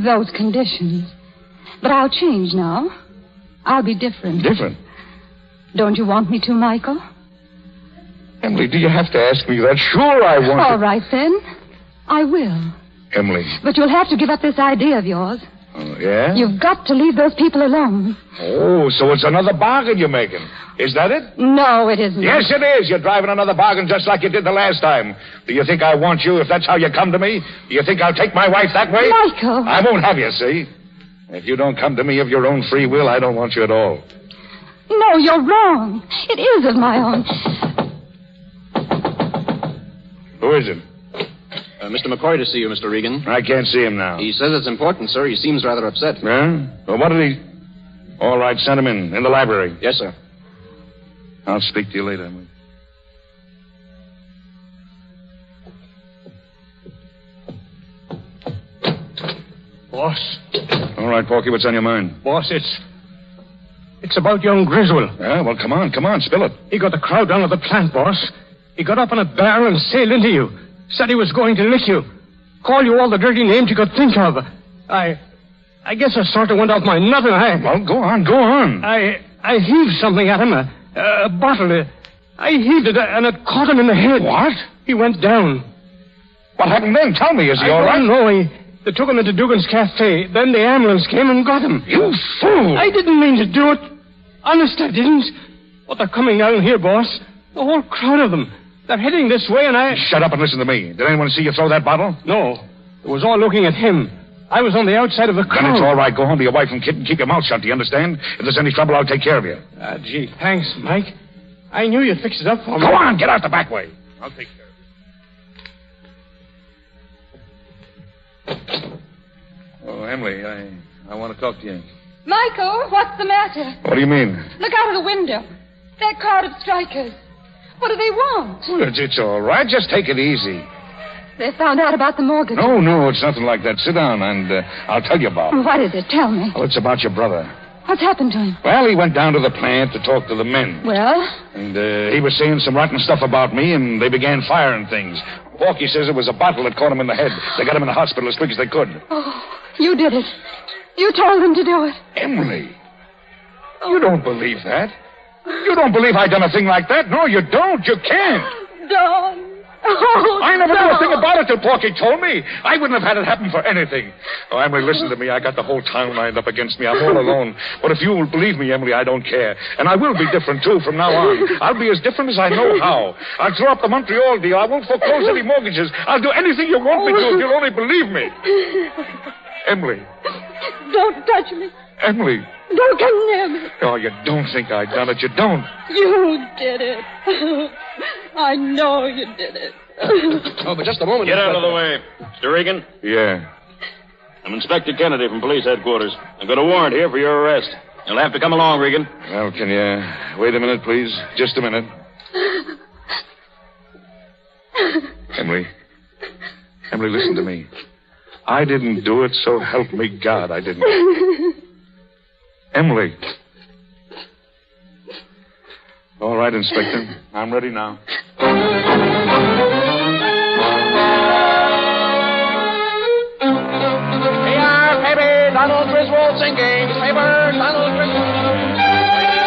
those conditions. But I'll change now. I'll be different. Different? Don't you want me to, Michael? Emily, do you have to ask me that? Sure, I want All right, then. I will. Emily. But you'll have to give up this idea of yours. Oh, yeah? You've got to leave those people alone. Oh, so it's another bargain you're making. Is that it? No, it isn't. Yes, it is. You're driving another bargain just like you did the last time. Do you think I want you if that's how you come to me? Do you think I'll take my wife that way? Michael. I won't have you, see? If you don't come to me of your own free will, I don't want you at all. No, you're wrong. It is of my own. Who is it? Mr. McCoy to see you, Mr. Regan. I can't see him now. He says it's important, sir. He seems rather upset. Yeah? Well, what did he... All right, send him in the library. Yes, sir. I'll speak to you later. Boss. All right, Porky, what's on your mind? Boss, it's about young Griswold. Yeah, well, come on, spill it. He got the crowd down at the plant, boss. He got up on a barrel and sailed into you. Said he was going to lick you. Call you all the dirty names you could think of. I guess I sort of went off my nut and Well, go on. I heaved something at him, a bottle. I heaved it and it caught him in the head. What? He went down. What happened then? Tell me, is he all right? I don't know. They took him into Dugan's Cafe. Then the ambulance came and got him. You fool! I didn't mean to do it. Honest, I didn't. But they're coming down here, boss. The whole crowd of them. They're heading this way, and I... Shut up and listen to me. Did anyone see you throw that bottle? No. It was all looking at him. I was on the outside of the crowd. Then it's all right. Go home to your wife and kid and keep your mouth shut. Do you understand? If there's any trouble, I'll take care of you. Gee, thanks, Mike. I knew you'd fix it up for me. Go on, get out the back way. I'll take care of you. Oh, Emily, I want to talk to you. Michael, what's the matter? What do you mean? Look out of the window. That crowd of strikers. What do they want? Well, it's all right. Just take it easy. They found out about the mortgage. No, it's nothing like that. Sit down, and I'll tell you about it. What is it? Tell me. Well, it's about your brother. What's happened to him? Well, he went down to the plant to talk to the men. Well? And he was saying some rotten stuff about me, and they began firing things. Porky says it was a bottle that caught him in the head. They got him in the hospital as quick as they could. Oh, you did it. You told them to do it. Emily, you don't believe that. You don't believe I done a thing like that? No, you don't. You can't. Don. Oh, I never knew no. a thing about it till Porky told me. I wouldn't have had it happen for anything. Oh, Emily, listen to me. I got the whole town lined up against me. I'm all alone. But if you will believe me, Emily, I don't care. And I will be different, too, from now on. I'll be as different as I know how. I'll throw up the Montreal deal. I won't foreclose any mortgages. I'll do anything you want me to if you'll only believe me. Emily. Don't touch me. Emily. Don't come near me. Oh, you don't think I done it. You don't. You did it. I know you did it. Oh, but just a moment. Get out of the way. Mr. Regan? Yeah. I'm Inspector Kennedy from police headquarters. I've got a warrant here for your arrest. You'll have to come along, Regan. Well, can you wait a minute, please? Just a minute. Emily. Emily, listen to me. I didn't do it, so help me God, I didn't. Emily. All right, Inspector. I'm ready now. Donald Griswold singing. Paper, Donald Griswold.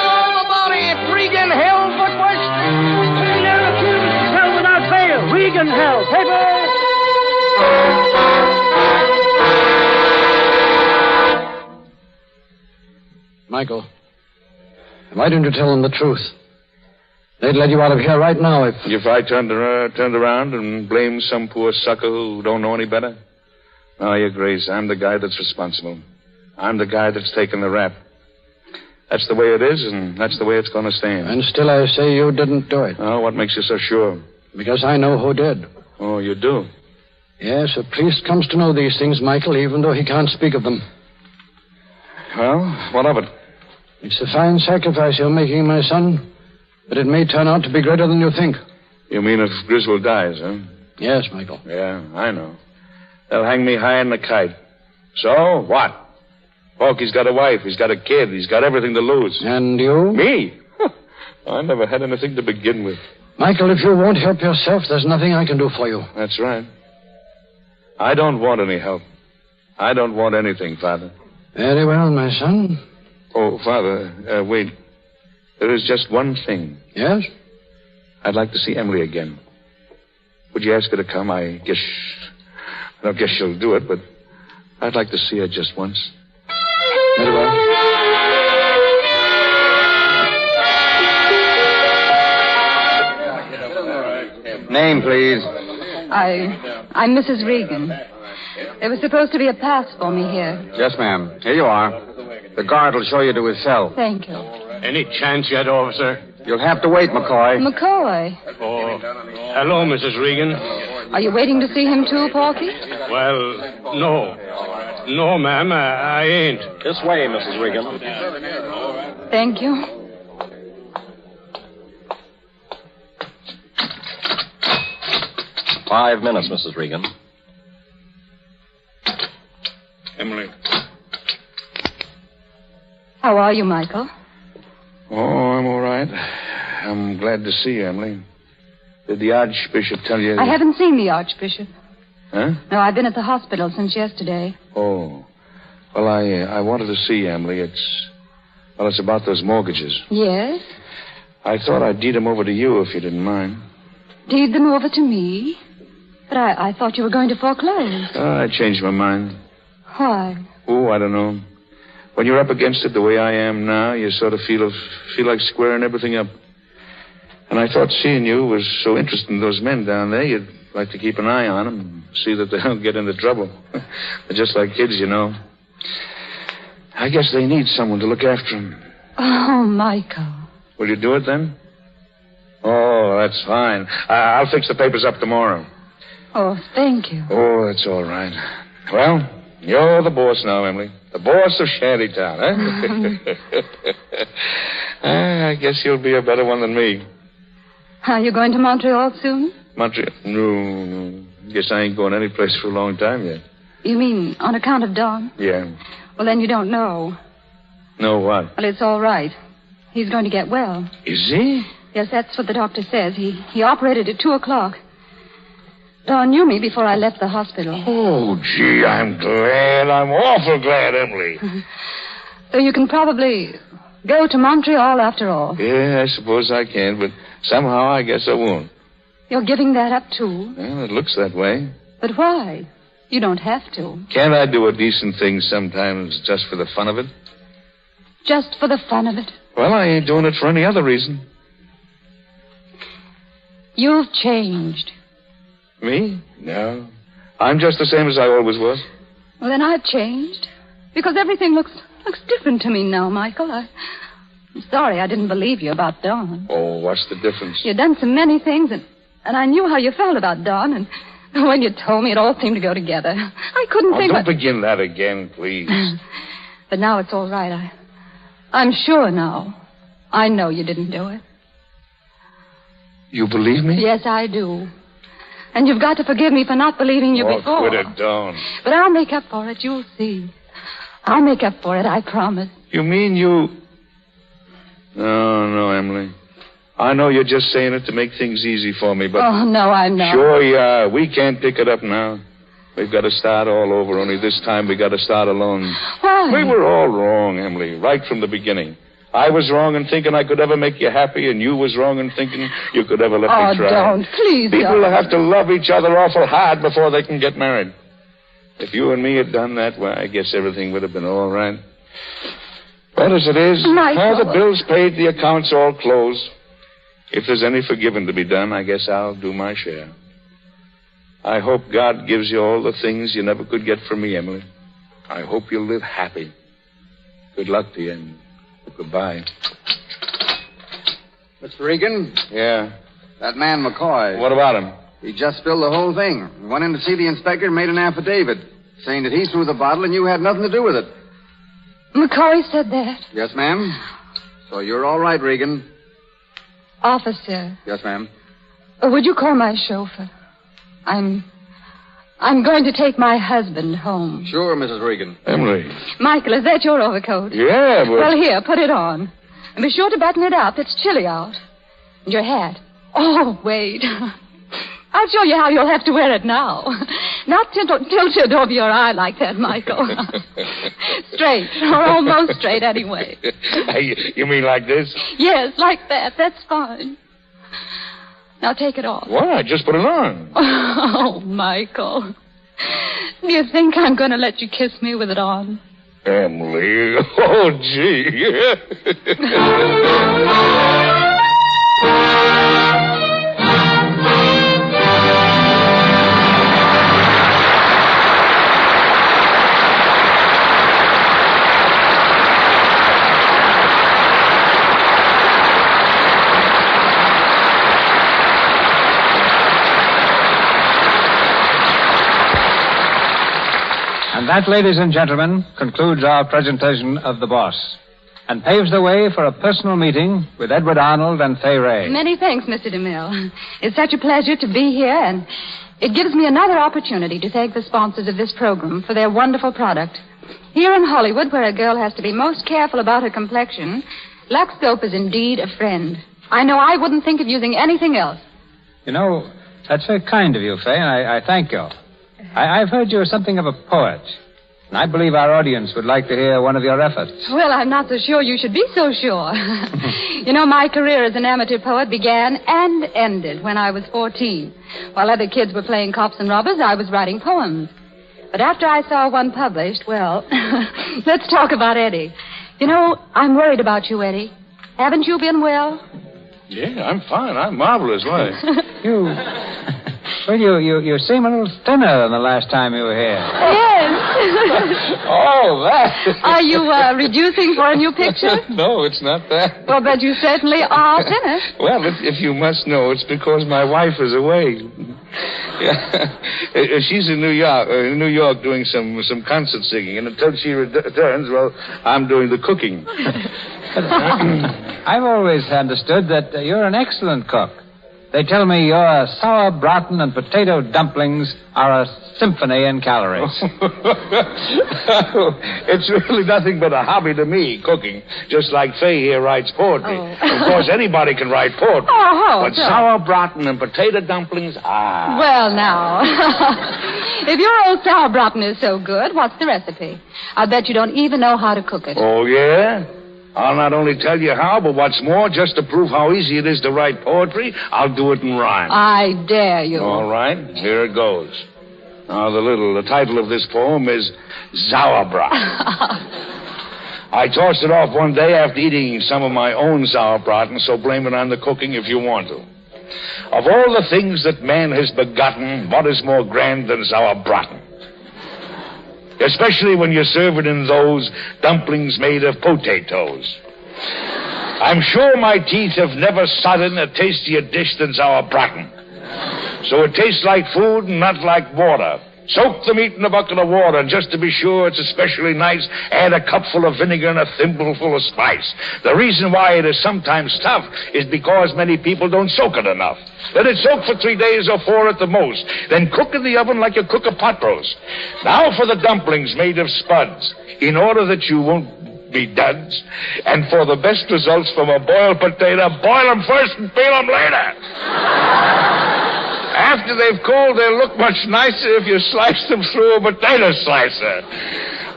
All the body, Regan held for question. Never accused held without bail. Regan held. Paper. Michael, why didn't you tell them the truth? They'd let you out of here right now If I turned around and blamed some poor sucker who don't know any better? No, Your Grace, I'm the guy that's responsible. I'm the guy that's taken the rap. That's the way it is, and that's the way it's going to stand. And still I say you didn't do it. Oh, what makes you so sure? Because I know who did. Oh, you do? Yes, a priest comes to know these things, Michael, even though he can't speak of them. Well, what of it? It's a fine sacrifice you're making, my son, but it may turn out to be greater than you think. You mean if Griswold dies, huh? Yes, Michael. Yeah, I know. They'll hang me high in the kite. So, what? Porky's got a wife, he's got a kid, he's got everything to lose. And you? Me? I never had anything to begin with. Michael, if you won't help yourself, there's nothing I can do for you. That's right. I don't want any help. I don't want anything, Father. Very well, my son. Oh, Father, wait. There is just one thing. Yes? I'd like to see Emily again. Would you ask her to come? I don't guess she'll do it, but I'd like to see her just once. Very well. Name, please. I'm Mrs. Regan. There was supposed to be a pass for me here. Yes, ma'am. Here you are. The guard will show you to his cell. Thank you. Any chance yet, officer? You'll have to wait, McCoy. McCoy. Oh, hello, Mrs. Regan. Are you waiting to see him too, Porky? Well, no. No, ma'am, I ain't. This way, Mrs. Regan. Thank you. Five minutes, Mrs. Regan. Emily. How are you, Michael? Oh, I'm all right. I'm glad to see you, Emily. Did the Archbishop tell you... I haven't seen the Archbishop. Huh? No, I've been at the hospital since yesterday. Oh. Well, I wanted to see you, Emily. It's about those mortgages. Yes? I thought I'd deed them over to you if you didn't mind. Deed them over to me? But I thought you were going to foreclose. I changed my mind. Why? Oh, I don't know. When you're up against it the way I am now, you sort of feel like squaring everything up. And I thought seeing you was so interesting, those men down there, you'd like to keep an eye on them and see that they don't get into trouble. They're just like kids, you know. I guess they need someone to look after them. Oh, Michael. Will you do it then? Oh, that's fine. I'll fix the papers up tomorrow. Oh, thank you. Oh, that's all right. Well, you're the boss now, Emily. The boss of Shantytown, huh? I guess you'll be a better one than me. Are you going to Montreal soon? Montreal? No. Guess I ain't going any place for a long time yet. You mean on account of Don? Yeah. Well, then you don't know. Know what? Well, it's all right. He's going to get well. Is he? Yes, that's what the doctor says. He operated at 2:00. Don knew me before I left the hospital. Oh, gee, I'm glad. I'm awful glad, Emily. So you can probably go to Montreal after all. Yeah, I suppose I can, but somehow I guess I won't. You're giving that up, too. Well, it looks that way. But why? You don't have to. Can't I do a decent thing sometimes just for the fun of it? Just for the fun of it? Well, I ain't doing it for any other reason. You've changed. Me? No. I'm just the same as I always was. Well, then I've changed. Because everything looks different to me now, Michael. I'm sorry I didn't believe you about Don. Oh, what's the difference? You've done so many things, and I knew how you felt about Don, and when you told me, it all seemed to go together. I couldn't think... Don't begin that again, please. But now it's all right. I'm sure now. I know you didn't do it. You believe me? Yes, I do. And you've got to forgive me for not believing you before. Quit it, don't. But I'll make up for it, you'll see. I'll make up for it, I promise. You mean you... No, Emily. I know you're just saying it to make things easy for me, but... Oh, no, I'm not. Sure you are. We can't pick it up now. We've got to start all over, only this time we got to start alone. Why? We were all wrong, Emily, right from the beginning. I was wrong in thinking I could ever make you happy, and you was wrong in thinking you could ever let me try. Oh, don't. Please People don't. have to love each other awful hard before they can get married. If you and me had done that, well, I guess everything would have been all right. But as it is, all the bills paid, the accounts all closed. If there's any forgiving to be done, I guess I'll do my share. I hope God gives you all the things you never could get from me, Emily. I hope you'll live happy. Good luck to you, and goodbye. Mr. Regan? Yeah? That man, McCoy. What about him? He just spilled the whole thing. He went in to see the inspector and made an affidavit, saying that he threw the bottle and you had nothing to do with it. McCoy said that? Yes, ma'am. So you're all right, Regan. Officer. Yes, ma'am. Would you call my chauffeur? I'm going to take my husband home. Sure, Mrs. Regan. Emily. Michael, is that your overcoat? Yeah, but... Well, here, put it on. And be sure to button it up. It's chilly out. And your hat. Oh, wait. I'll show you how you'll have to wear it now. Not tilted over your eye like that, Michael. Straight, or almost straight anyway. You mean like this? Yes, like that. That's fine. Now take it off. What? I just put it on. Oh, Michael. Do you think I'm going to let you kiss me with it on? Emily. Oh, gee. And that, ladies and gentlemen, concludes our presentation of The Boss and paves the way for a personal meeting with Edward Arnold and Fay Ray. Many thanks, Mr. DeMille. It's such a pleasure to be here, and it gives me another opportunity to thank the sponsors of this program for their wonderful product. Here in Hollywood, where a girl has to be most careful about her complexion, Lux Soap is indeed a friend. I know I wouldn't think of using anything else. You know, that's very kind of you, Fay, and I thank you. I've heard you're something of a poet, and I believe our audience would like to hear one of your efforts. Well, I'm not so sure you should be so sure. You know, my career as an amateur poet began and ended when I was 14. While other kids were playing cops and robbers, I was writing poems. But after I saw one published, well, let's talk about Eddie. You know, I'm worried about you, Eddie. Haven't you been well? Yeah, I'm fine. I'm marvelous. Why? Well, you seem a little thinner than the last time you were here. Yes. Oh, that. Are you reducing for a new picture? No, it's not that. Well, but you certainly are thinner. Well, if you must know, it's because my wife is away. Yeah. She's in New York doing some concert singing, and until she returns, well, I'm doing the cooking. I've always understood that you're an excellent cook. They tell me your sauerbraten and potato dumplings are a symphony in calories. It's really nothing but a hobby to me, cooking. Just like Fay here writes poetry. Oh. Of course, anybody can write poetry. Oh, but sauerbraten and potato dumplings, Well, now, if your old sauerbraten is so good, what's the recipe? I bet you don't even know how to cook it. Oh, yeah? I'll not only tell you how, but what's more, just to prove how easy it is to write poetry, I'll do it in rhyme. I dare you. All right, here it goes. Now, the title of this poem is Sauerbraten. I tossed it off one day after eating some of my own Sauerbraten, so blame it on the cooking if you want to. Of all the things that man has begotten, what is more grand than Sauerbraten? Especially when you serve it in those dumplings made of potatoes. I'm sure my teeth have never sodden a tastier dish than Sauerbraten. So it tastes like food and not like water. Soak the meat in a bucket of water, and just to be sure it's especially nice, add a cupful of vinegar and a thimbleful of spice. The reason why it is sometimes tough is because many people don't soak it enough. Let it soak for 3 days or 4 at the most. Then cook in the oven like you cook a pot roast. Now for the dumplings made of spuds, in order that you won't be duds. And for the best results from a boiled potato, boil them first and peel them later. After they've cooled, they'll look much nicer if you slice them through a potato slicer.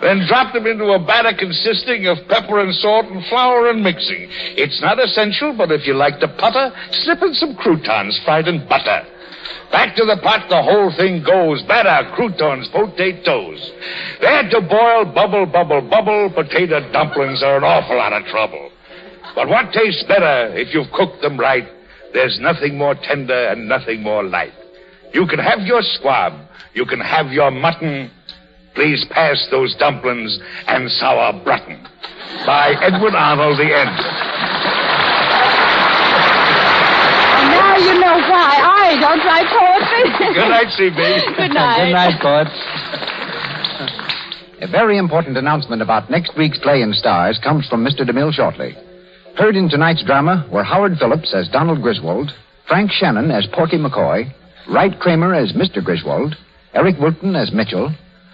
Then drop them into a batter consisting of pepper and salt and flour and mixing. It's not essential, but if you like to putter, slip in some croutons fried in butter. Back to the pot, the whole thing goes. Batter, croutons, potatoes. There to boil, bubble, bubble, bubble. Potato dumplings are an awful lot of trouble. But what tastes better if you've cooked them right? There's nothing more tender and nothing more light. You can have your squab. You can have your mutton. Please pass those dumplings and Sauerbraten. By Edward Arnold, the end. And now you know why I don't write poetry. Good night, C.B. Good night. Good night, poets. A very important announcement about next week's play in Stars comes from Mr. DeMille shortly. Heard in tonight's drama were Howard Phillips as Donald Griswold, Frank Shannon as Porky McCoy, Wright Kramer as Mr. Griswold, Eric Wilton as Mitchell,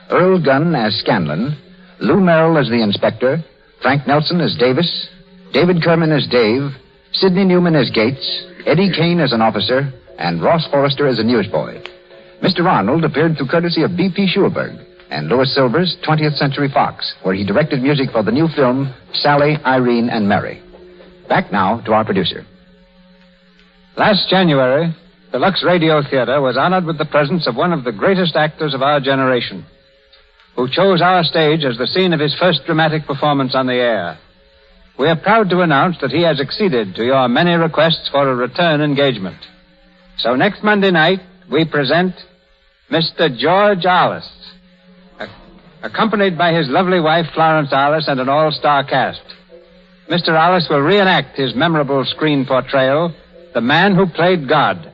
Earl Gunn as Scanlon, Lou Merrill as the inspector, Frank Nelson as Davis, David Kerman as Dave, Sidney Newman as Gates, Eddie Kane as an officer, and Ross Forrester as a newsboy. Mr. Arnold appeared through courtesy of B.P. Schulberg and Louis Silvers' 20th Century Fox, where he directed music for the new film Sally, Irene, and Mary. Back now to our producer. Last January, the Lux Radio Theater was honored with the presence of one of the greatest actors of our generation, who chose our stage as the scene of his first dramatic performance on the air. We are proud to announce that he has acceded to your many requests for a return engagement. So next Monday night, we present Mr. George Arliss, accompanied by his lovely wife, Florence Arliss, and an all-star cast. Mr. Arliss will reenact his memorable screen portrayal, The Man Who Played God,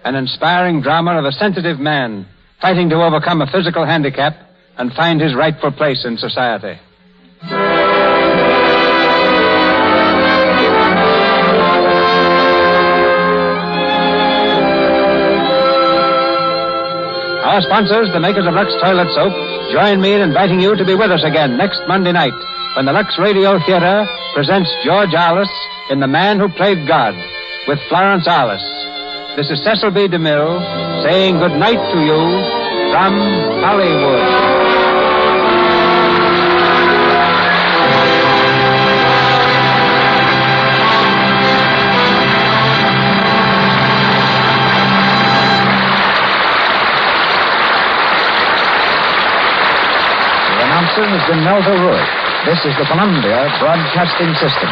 an inspiring drama of a sensitive man fighting to overcome a physical handicap and find his rightful place in society. Our sponsors, the makers of Lux Toilet Soap, join me in inviting you to be with us again next Monday night when the Lux Radio Theater presents George Arliss in The Man Who Played God with Florence Arliss. This is Cecil B. DeMille saying good night to you from Hollywood. Has been Melville Ruick. This is the Columbia Broadcasting System.